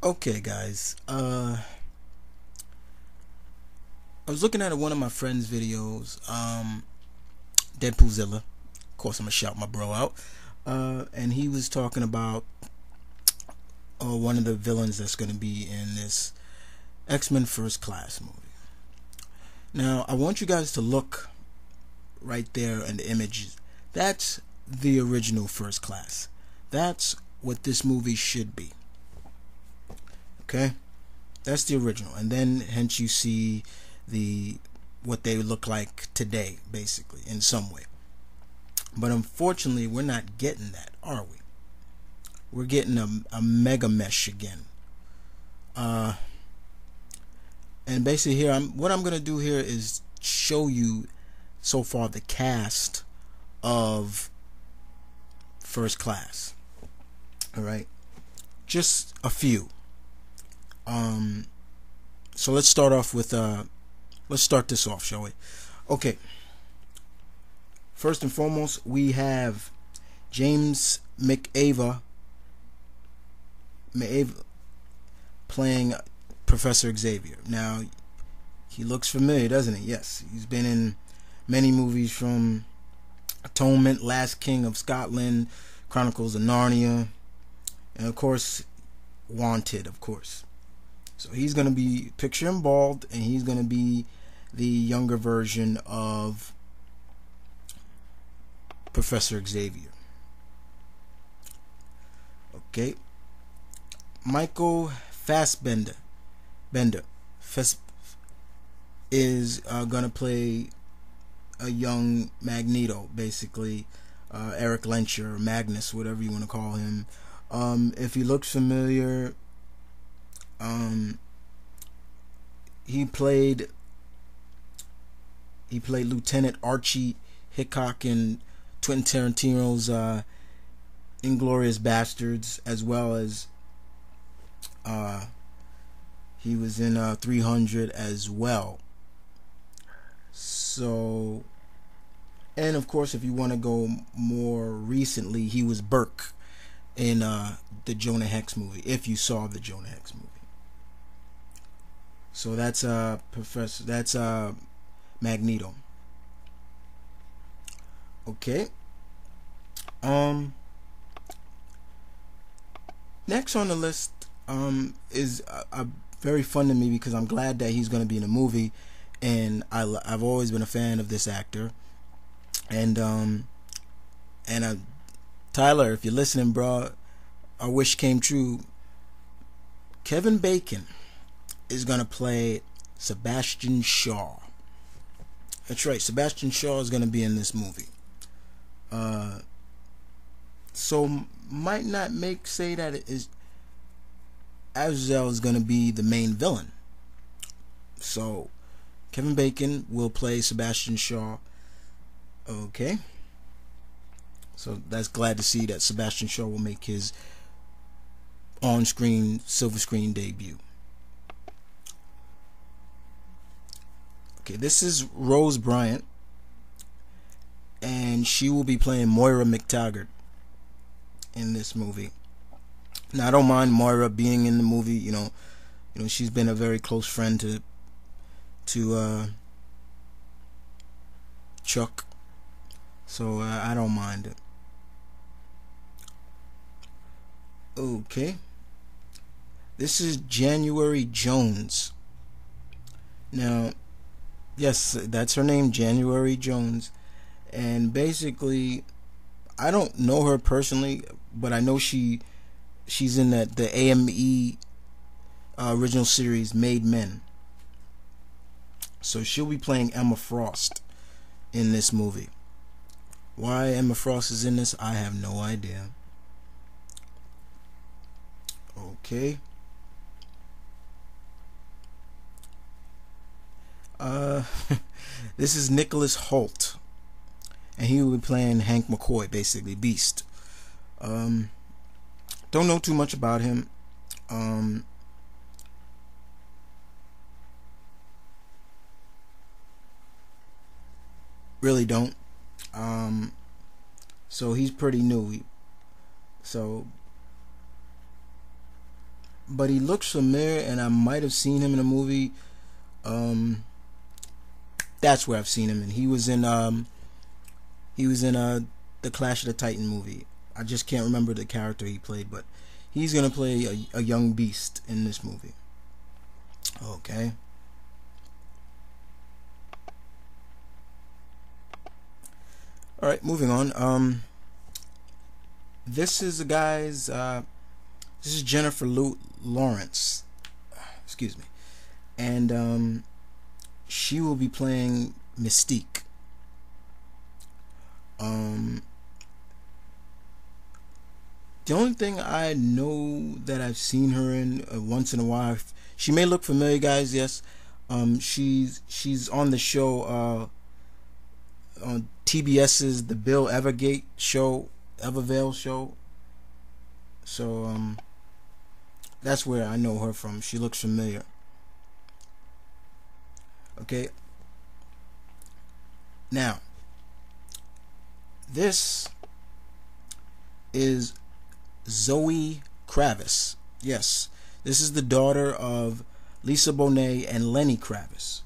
Okay, guys. I was looking at one of my friend's videos, Deadpoolzilla. Of course, I'm gonna shout my bro out. And he was talking about one of the villains that's gonna be in this X-Men First Class movie. Now, I want you guys to look right there in the images. That's the original First Class. That's what this movie should be. Okay, that's the original, and then hence you see the what they look like today, basically, in some way. But unfortunately, we're not getting that, are we? We're getting a mega mesh again. And basically here, what I'm gonna do here is show you so far the cast of First Class. All right, just a few. So let's start off with let's start this off, shall we? Okay. First and foremost, we have James McAvoy playing Professor Xavier. Now, he looks familiar, doesn't he? Yes, he's been in many movies from Atonement, Last King of Scotland, Chronicles of Narnia, and of course, Wanted, of course. So he's going to be, picture him bald, and he's going to be the younger version of Professor Xavier. Okay. Michael Fassbender is going to play a young Magneto, basically. Eric Lencher, or Magnus, whatever you want to call him. If he looks familiar, he played Lieutenant Archie Hickok in Quentin Tarantino's Inglourious Bastards, as well as he was in 300 as well. So, and of course, if you want to go more recently, he was Burke in the Jonah Hex movie, if you saw the Jonah Hex movie. So that's Magneto. Okay. Next on the list is very fun to me, because I'm glad that he's going to be in a movie, and I've always been a fan of this actor. And Tyler, if you're listening, bro, our wish came true. Kevin Bacon is going to play Sebastian Shaw. That's right, Sebastian Shaw is going to be in this movie. So might not say that it is Azazel is going to be the main villain. So Kevin Bacon will play Sebastian Shaw. Okay. So that's glad to see that Sebastian Shaw will make his on-screen silver screen debut. Okay, this is Rose Bryant, and she will be playing Moira McTaggart in this movie. Now, I don't mind Moira being in the movie. You know, she's been a very close friend to Chuck, so I don't mind it. Okay, this is January Jones. Now, yes, that's her name, January Jones. And basically, I don't know her personally, but I know she's in the AME original series Made Men. So she'll be playing Emma Frost in this movie. Why Emma Frost is in this, I have no idea. Okay. This is Nicholas Hoult, and he will be playing Hank McCoy, basically Beast. Don't know too much about him. Really don't. So he's pretty new. So but he looks familiar, and I might have seen him in a movie. That's where I've seen him, and he was in the Clash of the Titan movie. I just can't remember the character he played, but he's gonna play a young beast in this movie. Okay. All right, moving on. This is the guy's. This is Jennifer Lawrence. Excuse me, and she will be playing Mystique. The only thing I know that I've seen her in once in a while, she may look familiar, guys. Yes, she's on the show on TBS's The Bill Evergate show, Evervale show. So that's where I know her from. She looks familiar. Okay. Now, this is Zoe Kravitz. Yes, this is the daughter of Lisa Bonet and Lenny Kravitz,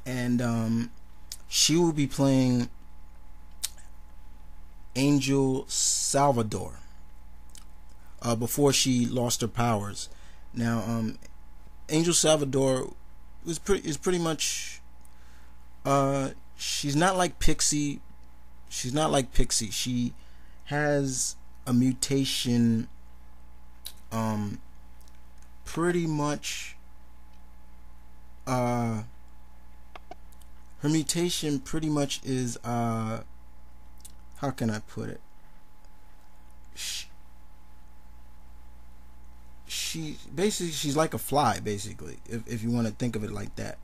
and she will be playing Angel Salvador before she lost her powers. Now, Angel Salvador is pretty much she's not like Pixie. She's not like Pixie. She has a mutation. Pretty much. Her mutation pretty much is how can I put it? She basically, she's like a fly, basically, if you want to think of it like that.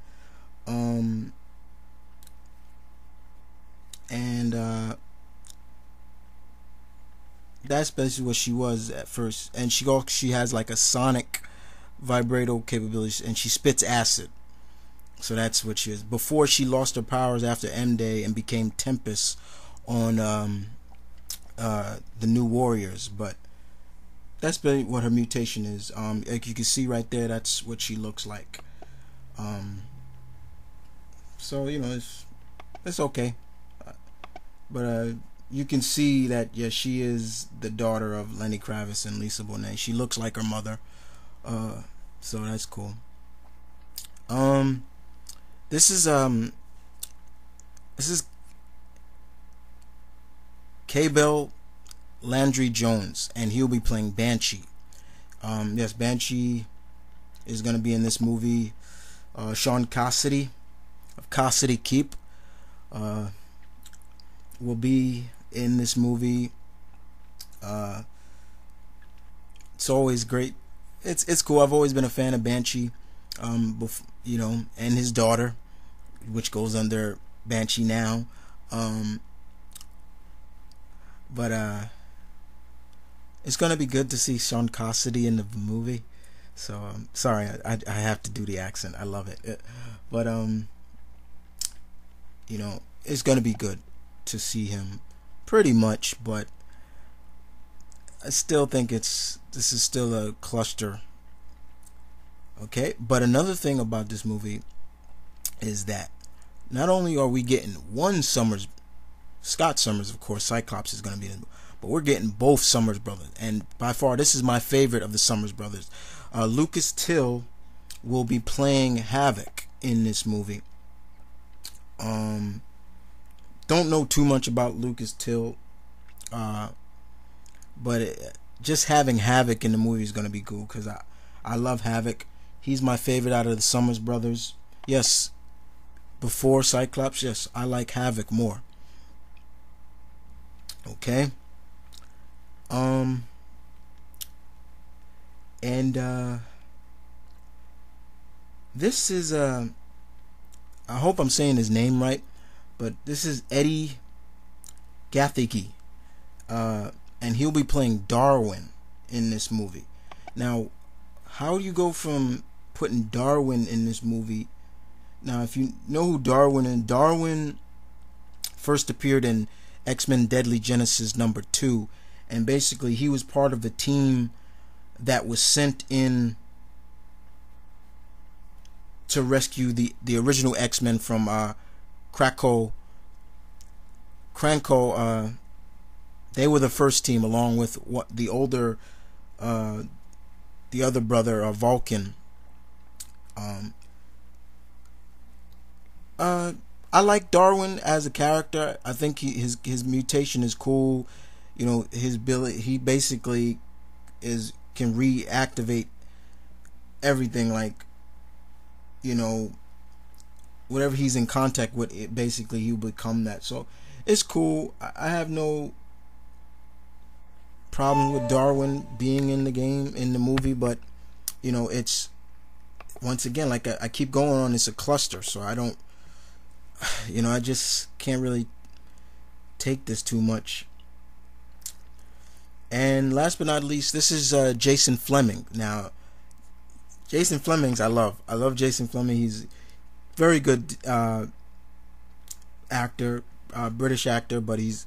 That's basically what she was at first, and she has like a sonic vibrato capability, and she spits acid. So that's what she is. Before she lost her powers after M-Day and became Tempest on the New Warriors, but that's basically what her mutation is. Like you can see right there, that's what she looks like. So you know, it's okay, but you can see that yes, she is the daughter of Lenny Kravitz and Lisa Bonet. She looks like her mother, so that's cool. This is Cabell Landry Jones, and he'll be playing Banshee. Yes, Banshee is going to be in this movie. Sean Cassidy of Cassidy Keep will be in this movie. It's always great. It's cool. I've always been a fan of Banshee. You know, and his daughter, which goes under Banshee now. But it's gonna be good to see Sean Cassidy in the movie. So sorry, I have to do the accent. I love it. But you know, it's gonna be good to see him, pretty much. But I still think this is still a cluster. Okay, but another thing about this movie is that not only are we getting one Summers, Scott Summers, of course, Cyclops is going to be in it, but we're getting both Summers brothers, and by far this is my favorite of the Summers brothers. Lucas Till will be playing Havoc in this movie. Don't know too much about Lucas Till, but just having Havoc in the movie is going to be cool, because I love Havoc. He's my favorite out of the Summers brothers. Yes, before Cyclops, yes, I like Havoc more. Okay. This is I hope I'm saying his name right, but this is Eddie Gathegi, and he'll be playing Darwin in this movie. Now, how do you go from putting Darwin in this movie? Now, if you know who Darwin is, Darwin first appeared in X-Men Deadly Genesis #2, and basically he was part of the team that was sent in to rescue the original X-Men from Krakow. They were the first team, along with the other brother, Vulcan. I like Darwin as a character. I think his mutation is cool. You know, his ability, he basically can reactivate everything, like, you know, whatever he's in contact with, it basically he'll become that. So it's cool. I have no problem with Darwin being in the movie, but you know, it's, once again, like I keep going on, it's a cluster, so I don't, you know, I just can't really take this too much. And last but not least, this is Jason Fleming. Now, Jason Fleming's I love Jason Fleming. He's very good actor, British actor, but he's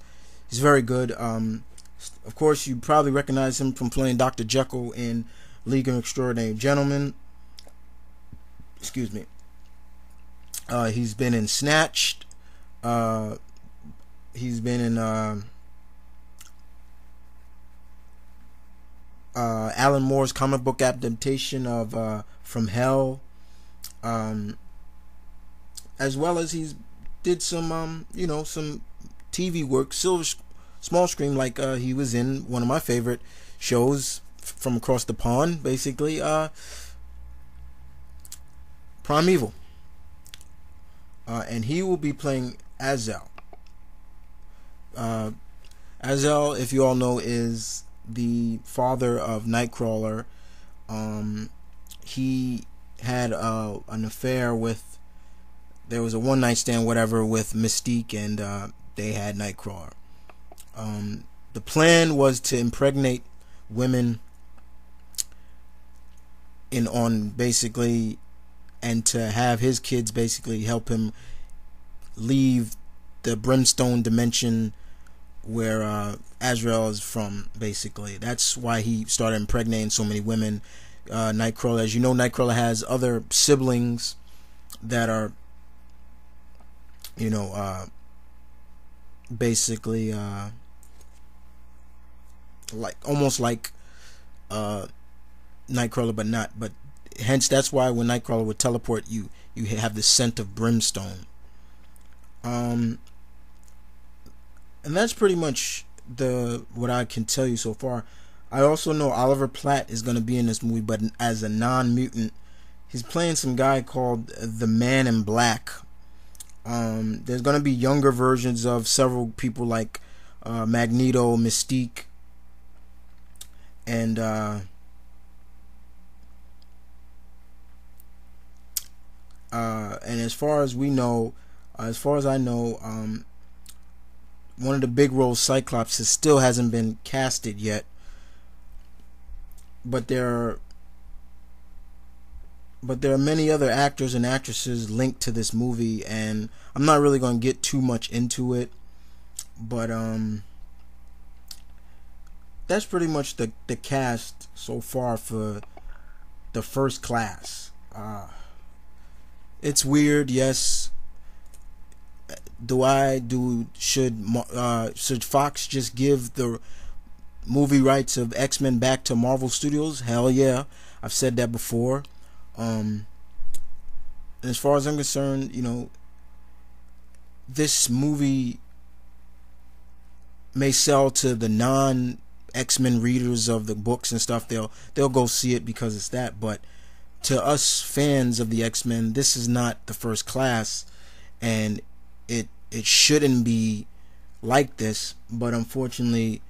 very good. Of course, you probably recognize him from playing Dr. Jekyll in League of Extraordinary Gentlemen. Excuse me. He's been in Snatched. He's been in Alan Moore's comic book adaptation of From Hell, as well as he's did some you know, some TV work, small screen, like he was in one of my favorite shows from across the pond, basically, Primeval. And he will be playing Azel. Azel, if you all know, is the father of Nightcrawler. He had an affair with, there was a one-night stand, whatever, with Mystique, and they had Nightcrawler. The plan was to impregnate women basically, and to have his kids basically help him leave the brimstone dimension where Azrael is from, basically. That's why he started impregnating so many women. Nightcrawler, as you know, Nightcrawler has other siblings that are, you know, basically like, almost like Nightcrawler, but not. But hence, that's why when Nightcrawler would teleport, you have the scent of brimstone. And that's pretty much what I can tell you so far. I also know Oliver Platt is going to be in this movie, but as a non-mutant. He's playing some guy called the Man in Black. There's going to be younger versions of several people like Magneto, Mystique, and as far as we know, as far as I know, one of the big roles, Cyclops, still hasn't been casted yet. But there are many other actors and actresses linked to this movie, and I'm not really going to get too much into it. But that's pretty much the cast so far for the First Class. It's weird, yes. Should Fox just give the movie rights of X-Men back to Marvel Studios? Hell yeah. I've said that before. And as far as I'm concerned, you know, this movie may sell to the non-X-Men readers of the books and stuff. They'll go see it because it's that. But to us fans of the X-Men, this is not the First Class, and it shouldn't be like this. But unfortunately,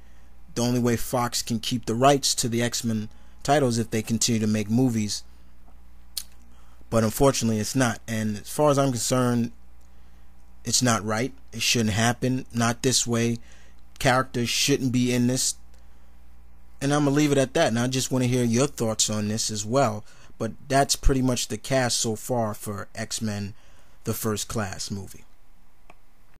the only way Fox can keep the rights to the X-Men titles if they continue to make movies. But unfortunately, it's not. And as far as I'm concerned, it's not right. It shouldn't happen. Not this way. Characters shouldn't be in this. And I'm going to leave it at that. And I just want to hear your thoughts on this as well. But that's pretty much the cast so far for X-Men, the First Class movie.